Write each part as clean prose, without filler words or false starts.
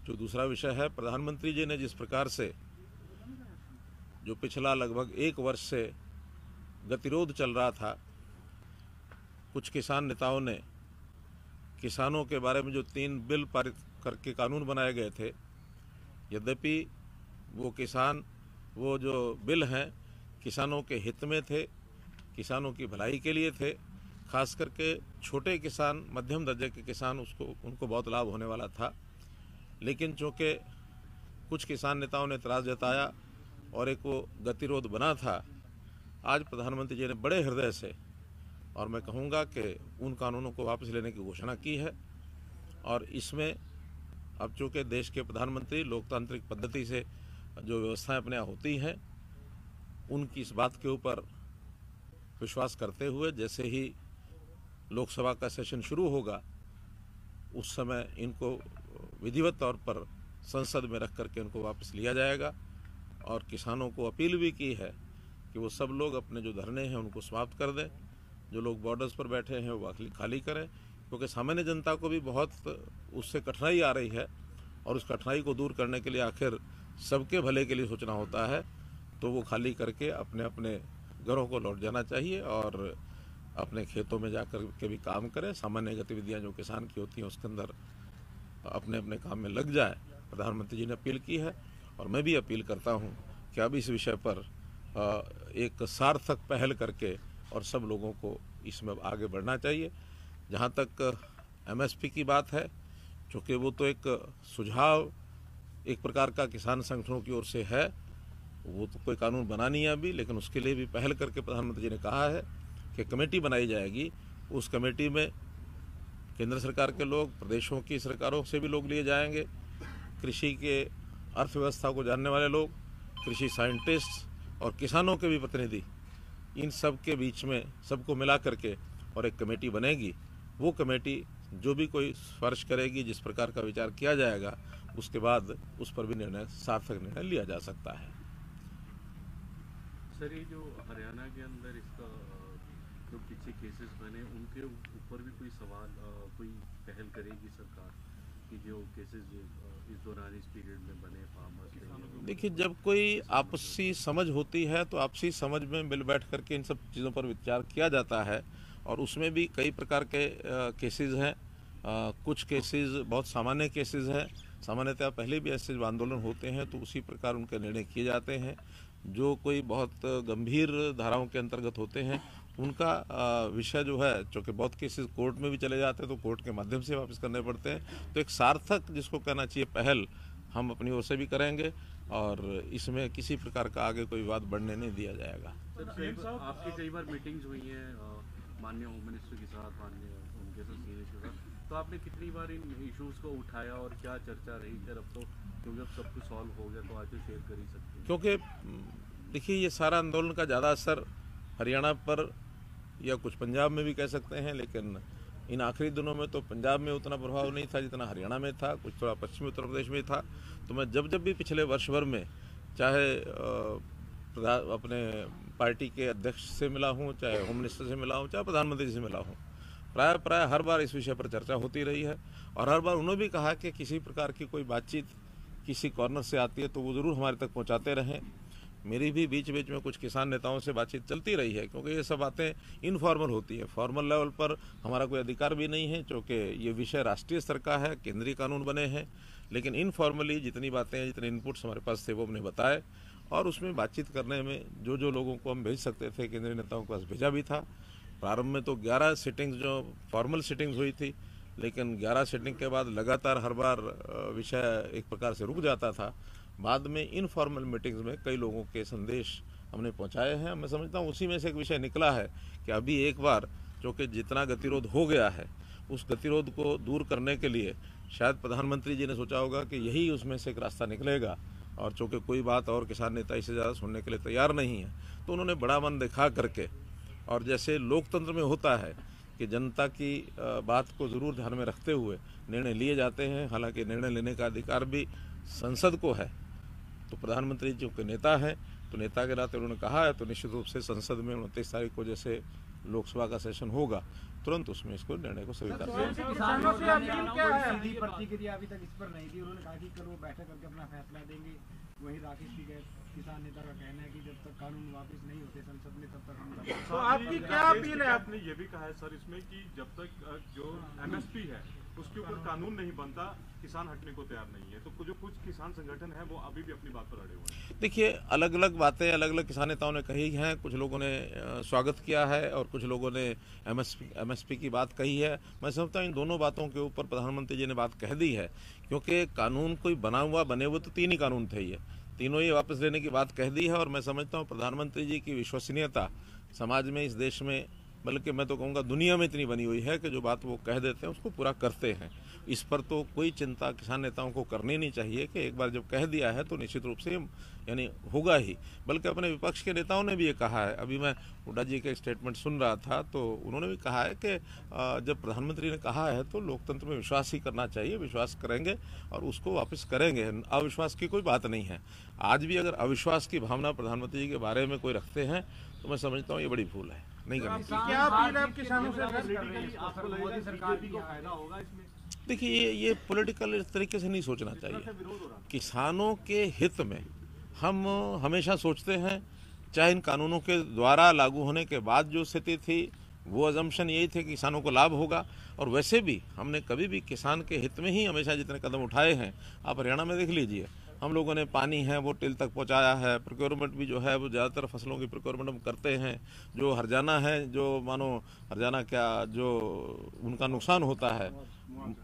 जो दूसरा विषय है, प्रधानमंत्री जी ने जिस प्रकार से जो पिछला लगभग 1 वर्ष से गतिरोध चल रहा था, कुछ किसान नेताओं ने किसानों के बारे में जो 3 बिल पारित करके कानून बनाए गए थे, यद्यपि वो जो बिल हैं किसानों के हित में थे, किसानों की भलाई के लिए थे, खास करके छोटे किसान, मध्यम दर्जे के किसान उनको बहुत लाभ होने वाला था। लेकिन चूँकि कुछ किसान नेताओं ने एतराज़ जताया और एक वो गतिरोध बना था, आज प्रधानमंत्री जी ने बड़े हृदय से, और मैं कहूँगा कि उन कानूनों को वापस लेने की घोषणा की है। और इसमें अब चूँकि देश के प्रधानमंत्री लोकतांत्रिक पद्धति से जो व्यवस्थाएं अपने यहाँ होती हैं, उनकी इस बात के ऊपर विश्वास करते हुए जैसे ही लोकसभा का सेशन शुरू होगा, उस समय इनको विधिवत तौर पर संसद में रख करके इनको वापस लिया जाएगा। और किसानों को अपील भी की है कि वो सब लोग अपने जो धरने हैं उनको समाप्त कर दें, जो लोग बॉर्डर्स पर बैठे हैं वो खाली करें, क्योंकि सामान्य जनता को भी बहुत उससे कठिनाई आ रही है और उस कठिनाई को दूर करने के लिए आखिर सबके भले के लिए सोचना होता है। तो वो खाली करके अपने अपने घरों को लौट जाना चाहिए और अपने खेतों में जाकर के भी काम करें। सामान्य गतिविधियां जो किसान की होती हैं उसके अंदर अपने अपने काम में लग जाए, प्रधानमंत्री जी ने अपील की है। और मैं भी अपील करता हूं कि अब इस विषय पर एक सार्थक पहल करके और सब लोगों को इसमें आगे बढ़ना चाहिए। जहां तक MSP की बात है, चूँकि वो तो एक सुझाव एक प्रकार का किसान संगठनों की ओर से है, वो तो कोई कानून बना नहीं है अभी, लेकिन उसके लिए भी पहल करके प्रधानमंत्री जी ने कहा है कि कमेटी बनाई जाएगी। उस कमेटी में केंद्र सरकार के लोग, प्रदेशों की सरकारों से भी लोग लिए जाएंगे, कृषि के अर्थव्यवस्था को जानने वाले लोग, कृषि साइंटिस्ट और किसानों के भी प्रतिनिधि, इन सब के बीच में सबको मिला करके और एक कमेटी बनेगी। वो कमेटी जो भी कोई सिफारिश करेगी, जिस प्रकार का विचार किया जाएगा, उसके बाद उस पर भी सार्थक निर्णय लिया जा सकता है। सर, ये जो हरियाणा के अंदर इसका जो पीछे केसेस बने, उनके ऊपर भी कोई सवाल, कोई पहल करेगी सरकार कि जो केसेस इस दौरान इस पीरियड में बने फार्मर्स? देखिए, जब कोई आपसी समझ होती है तो आपसी समझ में मिल बैठ करके इन सब चीज़ों पर विचार किया जाता है। और उसमें भी कई प्रकार के केसेस हैं। कुछ केसेस बहुत सामान्य केसेस हैं, सामान्यतः पहले भी ऐसे आंदोलन होते हैं तो उसी प्रकार उनके निर्णय किए जाते हैं। जो कोई बहुत गंभीर धाराओं के अंतर्गत होते हैं उनका विषय जो है, चूँकि बहुत केसेस कोर्ट में भी चले जाते हैं तो कोर्ट के माध्यम से वापस करने पड़ते हैं। तो एक सार्थक, जिसको कहना चाहिए, पहल हम अपनी ओर से भी करेंगे और इसमें किसी प्रकार का आगे कोई विवाद बढ़ने नहीं दिया जाएगा। आपकी कई बार मीटिंग्स हुई हैं माननीय होम मिनिस्टर के साथ, माननीय उनके साथ, सीनियर के साथ, तो आपने कितनी बार इन इश्यूज को उठाया और क्या चर्चा रही? फिर अब तो क्योंकि अब सब कुछ सॉल्व हो गया तो आज तो शेयर कर ही सकते हैं। क्योंकि देखिए, ये सारा आंदोलन का ज़्यादा असर हरियाणा पर या कुछ पंजाब में भी कह सकते हैं, लेकिन इन आखिरी दिनों में तो पंजाब में उतना प्रभाव नहीं था जितना हरियाणा में था, कुछ थोड़ा पश्चिमी उत्तर प्रदेश में था। तो मैं जब भी पिछले वर्ष भर में चाहे अपने पार्टी के अध्यक्ष से मिला हूँ, चाहे होम मिनिस्टर से मिला हूँ, चाहे प्रधानमंत्री से मिला हूँ, प्राय हर बार इस विषय पर चर्चा होती रही है। और हर बार उन्होंने भी कहा कि किसी प्रकार की कोई बातचीत किसी कॉर्नर से आती है तो वो ज़रूर हमारे तक पहुँचाते रहें। मेरी भी बीच बीच में कुछ किसान नेताओं से बातचीत चलती रही है, क्योंकि ये सब बातें इनफॉर्मल होती है। फॉर्मल लेवल पर हमारा कोई अधिकार भी नहीं है, क्योंकि ये विषय राष्ट्रीय स्तर का है, केंद्रीय कानून बने हैं। लेकिन इनफॉर्मली जितनी बातें हैं, जितने इनपुट्स हमारे पास थे, वो हमने बताए और उसमें बातचीत करने में जो लोगों को हम भेज सकते थे, केंद्रीय नेताओं के पास भेजा भी था। प्रारंभ में तो 11 सिटिंग्स जो फॉर्मल सिटिंग्स हुई थी, लेकिन 11 सिटिंग के बाद लगातार हर बार विषय एक प्रकार से रुक जाता था। बाद में इनफॉर्मल मीटिंग्स में कई लोगों के संदेश हमने पहुंचाए हैं। मैं समझता हूं उसी में से एक विषय निकला है कि अभी एक बार क्योंकि जितना गतिरोध हो गया है, उस गतिरोध को दूर करने के लिए शायद प्रधानमंत्री जी ने सोचा होगा कि यही उसमें से एक रास्ता निकलेगा। और चूँकि कोई बात और किसान नेता इससे ज़्यादा सुनने के लिए तैयार नहीं है, तो उन्होंने बड़ा मन दिखा करके, और जैसे लोकतंत्र में होता है कि जनता की बात को ज़रूर ध्यान में रखते हुए निर्णय लिए जाते हैं। हालांकि निर्णय लेने का अधिकार भी संसद को है, तो प्रधानमंत्री जी के नेता हैं, तो नेता के नाते उन्होंने कहा है, तो निश्चित रूप से संसद में 29 तारीख को जैसे लोकसभा का सेशन होगा तुरंत उसमें इसको निर्णय को स्वीकार किया। किसानों से अपील क्या है? सीधी प्रतिक्रिया अभी तक इस पर नहीं दी। उन्होंने कहा कि कल वो बैठक करके अपना फैसला देंगे। वही राकेश टिकैत किसान नेता का कहना है कि जब तक कानून वापस नहीं होते संसद में तब तक हम। तो आपकी क्या अपील है? आपने ये भी कहा है सर इसमें कि जब तक जो एमएसपी है उसके ऊपर कानून नहीं बनता किसान हटने को तैयार नहीं है। तो जो कुछ किसान संगठन है वो अभी भी अपनी बात पर अड़े हुए हैं। देखिए, अलग अलग बातें अलग अलग किसान नेताओं ने कही हैं। कुछ लोगों ने स्वागत किया है और कुछ लोगों ने एमएसपी की बात कही है। मैं समझता हूँ इन दोनों बातों के ऊपर प्रधानमंत्री जी ने बात कह दी है, क्योंकि कानून कोई बने हुए तो 3 ही कानून थे, ये तीनों ही वापस लेने की बात कह दी है। और मैं समझता हूँ प्रधानमंत्री जी की विश्वसनीयता समाज में, इस देश में, बल्कि मैं तो कहूँगा दुनिया में इतनी बनी हुई है कि जो बात वो कह देते हैं उसको पूरा करते हैं। इस पर तो कोई चिंता किसान नेताओं को करनी नहीं चाहिए कि एक बार जब कह दिया है तो निश्चित रूप से यानी होगा ही। बल्कि अपने विपक्ष के नेताओं ने भी ये कहा है। अभी मैं हुड्डा जी के स्टेटमेंट सुन रहा था तो उन्होंने भी कहा है कि जब प्रधानमंत्री ने कहा है तो लोकतंत्र में विश्वास ही करना चाहिए, विश्वास करेंगे और उसको वापस करेंगे। अविश्वास की कोई बात नहीं है। आज भी अगर अविश्वास की भावना प्रधानमंत्री जी के बारे में कोई रखते हैं तो मैं समझता हूँ ये बड़ी भूल है, नहीं करनी चाहिए। क्या अपील है किसानों से? आपको लगेगा सरकार को फायदा होगा इसमें? देखिए, ये पॉलिटिकल इस तरीके से नहीं सोचना चाहिए। किसानों के हित में हम हमेशा सोचते हैं, चाहे इन कानूनों के द्वारा लागू होने के बाद जो स्थिति थी वो अजम्पशन यही थे कि किसानों को लाभ होगा। और वैसे भी हमने कभी भी किसान के हित में ही हमेशा जितने कदम उठाए हैं, आप हरियाणा में देख लीजिए, हम लोगों ने पानी है वो टिल तक पहुंचाया है। प्रोक्योरमेंट भी जो है वो ज़्यादातर फसलों की प्रोक्योरमेंट हम करते हैं। जो हरजाना है, जो मानो हरजाना क्या, जो उनका नुकसान होता है,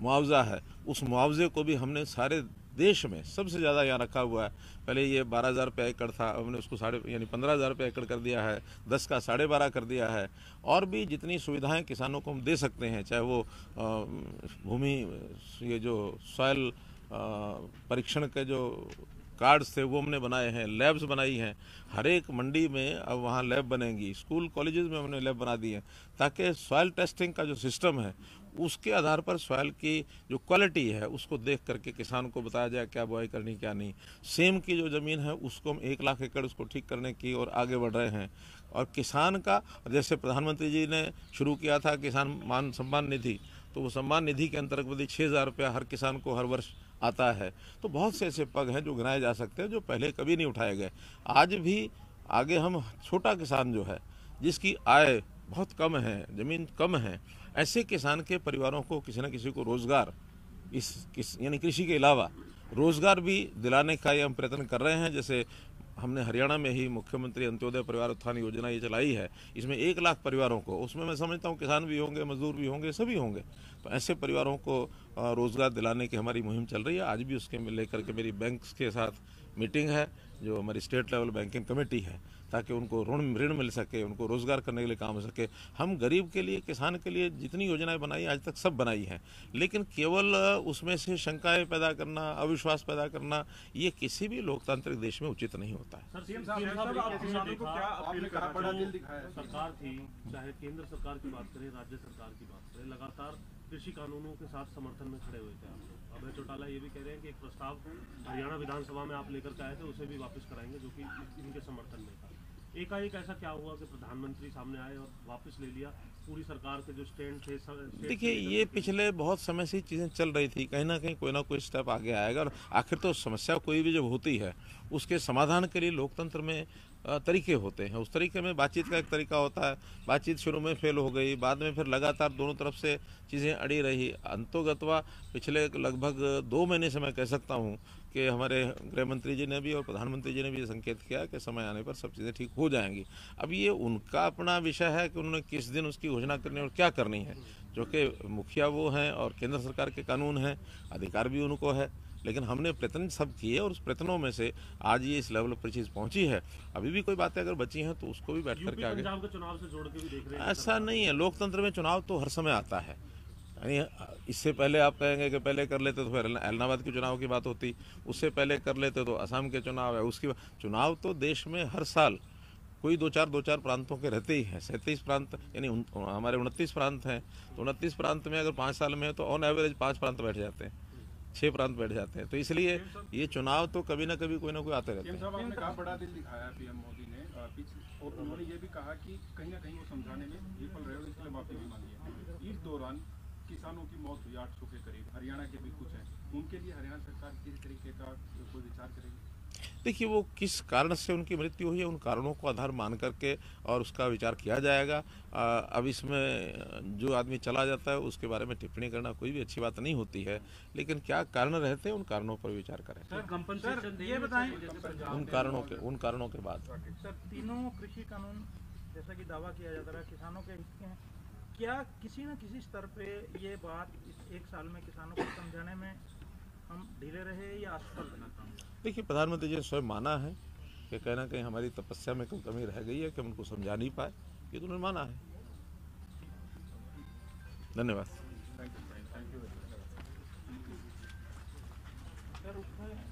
मुआवजा है, उस मुआवजे को भी हमने सारे देश में सबसे ज़्यादा यहाँ रखा हुआ है। पहले ये 12,000 रुपये एकड़ था, हमने उसको 15,000 रुपये एकड़ कर दिया है, 10 का 12.5 कर दिया है। और भी जितनी सुविधाएं किसानों को हम दे सकते हैं, चाहे वो भूमि, ये जो सॉयल परीक्षण के जो कार्ड्स थे वो हमने बनाए हैं, लैब्स बनाई हैं। हर एक मंडी में अब वहाँ लैब बनेंगी, स्कूल कॉलेजेस में हमने लैब बना दी है, ताकि सॉयल टेस्टिंग का जो सिस्टम है उसके आधार पर सॉयल की जो क्वालिटी है उसको देख करके किसान को बताया जाए क्या बुआई करनी क्या नहीं। सेम की जो ज़मीन है उसको हम 1 लाख एकड़ उसको ठीक करने की और आगे बढ़ रहे हैं। और किसान का, जैसे प्रधानमंत्री जी ने शुरू किया था किसान मान सम्मान निधि, तो वो सम्मान निधि के अंतर्गत 6,000 रुपया हर किसान को हर वर्ष आता है। तो बहुत से ऐसे पग हैं जो गिनाए जा सकते हैं जो पहले कभी नहीं उठाए गए। आज भी आगे हम छोटा किसान जो है, जिसकी आय बहुत कम है, ज़मीन कम है, ऐसे किसान के परिवारों को किसी न किसी को रोज़गार, यानी कृषि के अलावा रोज़गार भी दिलाने का ये हम प्रयत्न कर रहे हैं। जैसे हमने हरियाणा में ही मुख्यमंत्री अंत्योदय परिवार उत्थान योजना ये चलाई है, इसमें 1 लाख परिवारों को, उसमें मैं समझता हूँ किसान भी होंगे, मजदूर भी होंगे, सभी होंगे। तो ऐसे परिवारों को रोज़गार दिलाने की हमारी मुहिम चल रही है। आज भी उसके लेकर के मेरी बैंक्स के साथ मीटिंग है, जो हमारी स्टेट लेवल बैंकिंग कमेटी है, ताकि उनको ऋण मिल सके, उनको रोज़गार करने के लिए काम हो सके। हम गरीब के लिए, किसान के लिए जितनी योजनाएं बनाई आज तक सब बनाई हैं, लेकिन केवल उसमें से शंकाएं पैदा करना, अविश्वास पैदा करना, ये किसी भी लोकतांत्रिक देश में उचित नहीं होता है। सरकार थी, चाहे केंद्र सरकार की बात करें, राज्य सरकार की बात करें, लगातार कृषि कानूनों के साथ समर्थन में खड़े हुए थे आप लोग। अभय चौटाला ये भी कह रहे हैं कि एक प्रस्ताव हरियाणा विधानसभा में आप लेकर के आए थे, उसे भी वापस कराएंगे, जो कि इनके समर्थन में था। एकाएक ऐसा क्या हुआ कि प्रधानमंत्री सामने आए और वापस ले लिया? पूरी सरकार के जो स्टैंड थे, देखिए, ये पिछले बहुत समय से चीज़ें चल रही थी, कहीं ना कहीं कोई ना कोई स्टेप आगे आएगा। और आखिर तो समस्या कोई भी जब होती है उसके समाधान के लिए लोकतंत्र में तरीके होते हैं। उस तरीके में बातचीत का एक तरीका होता है। बातचीत शुरू में फेल हो गई, बाद में फिर लगातार दोनों तरफ से चीज़ें अड़ी रही। अंतोगत्वा पिछले लगभग 2 महीने से मैं कह सकता हूँ कि हमारे गृह मंत्री जी ने भी और प्रधानमंत्री जी ने भी ये संकेत किया कि समय आने पर सब चीज़ें ठीक हो जाएंगी। अब ये उनका अपना विषय है कि उन्होंने किस दिन उसकी घोषणा करनी और क्या करनी है, जो कि मुखिया वो हैं और केंद्र सरकार के कानून हैं, अधिकार भी उनको है। लेकिन हमने प्रयत्न सब किए और उस प्रयत्नों में से आज ये इस लेवल पर चीज़ पहुंची है। अभी भी कोई बातें अगर बची हैं तो उसको भी बैठ करके आगे, पंजाब के चुनाव से जोड़ के भी देख रहे हैं। ऐसा नहीं है, लोकतंत्र में चुनाव तो हर समय आता है। यानी इससे पहले आप कहेंगे कि पहले कर लेते तो फिर इलाहाबाद के चुनाव की बात होती, उससे पहले कर लेते तो असम के चुनाव है, उसकी चुनाव तो देश में हर साल कोई 2-4 प्रांतों के रहते ही हैं। 37 प्रांत, यानी हमारे 29 प्रांत हैं, तो 29 प्रांत में अगर 5 साल में है तो ऑन एवरेज 5 प्रांत बैठ जाते हैं, 6 प्रांत बैठ जाते हैं। तो इसलिए ये चुनाव तो कभी ना कभी कोई ना कोई आते रहते हैं। बड़ा दिल दिखाया पीएम मोदी ने और उन्होंने ये भी कहा कि कहीं ना कहीं वो समझाने में विफल रहे और इसलिए माफी भी मांगी है। इस दौरान किसानों की मौत हुई 800 के करीब, हरियाणा के भी कुछ हैं, उनके लिए हरियाणा सरकार किस तरीके का कोई विचार करेगी? देखिए, वो किस कारण से उनकी मृत्यु हुई है उन कारणों को आधार मान करके और उसका विचार किया जाएगा। अब इसमें जो आदमी चला जाता है उसके बारे में टिप्पणी करना कोई भी अच्छी बात नहीं होती है, लेकिन क्या कारण रहते हैं उन कारणों पर विचार करें। कंपनसेशन ये बताएं उन कारणों के बाद सर, तीनों कृषि कानून जैसा कि दावा किया जाता रहा किसानों के हित के हैं, क्या किसी न किसी स्तर पे ये बात इस एक साल में किसानों को समझाने में हम ढीले रहे या असफल बना? देखिए, प्रधानमंत्री जी ने स्वयं माना है कि कहीं ना कहीं हमारी तपस्या में कोई कमी रह गई है कि हम उनको समझा नहीं पाए, ये तो उन्होंने माना है। धन्यवाद। Thank you. सर उसमें